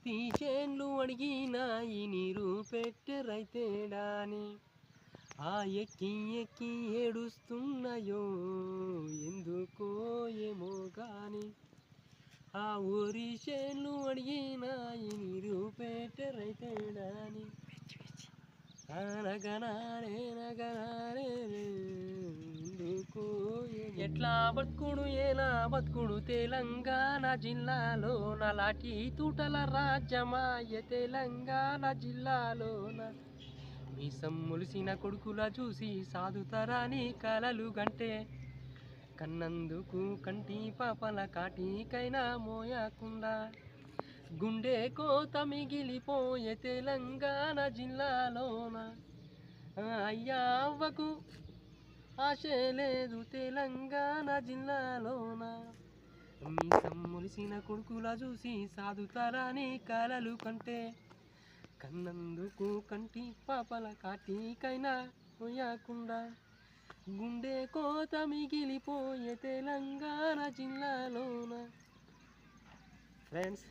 పత్తి చేన్లు అడిగినాయి నీరు పెట్టే రైతేడాని ఆ ఎక్కి ఎక్కి ఏడుస్తున్నాయో ఎందుకో ఏమో గాని ఆ ఊరి చేన్లు అడిగినాయి నీరు పెట్టే రైతేడాని ఎట్లా బతుకుడు ఎలా బతుకుడు తెలంగాణ జిల్లాలో నలాటి తూటల రాజ్యమాయ తెలంగాణ జిల్లాలోన మీసం ములిసిన కొడుకుల చూసి సాధుతరాని కలలు గంటే కన్నందుకు కంటి పాపల కాటికైనా మోయకుండా గుండె కోత మిగిలిపోయే తెలంగాణ జిల్లాలోన అయ్యా అవ్వకు ఆశ లేదు తెలంగాణ జిల్లాలోన మీసం ములిసిన కొడుకుల చూసి సాధుతరాని కలలు కంటే కన్నందుకు కంటి పాపల కాటికైనా పోయకుండా గుండె కోత మిగిలిపోయే తెలంగాణ జిల్లాలోన. ఫ్రెండ్స్,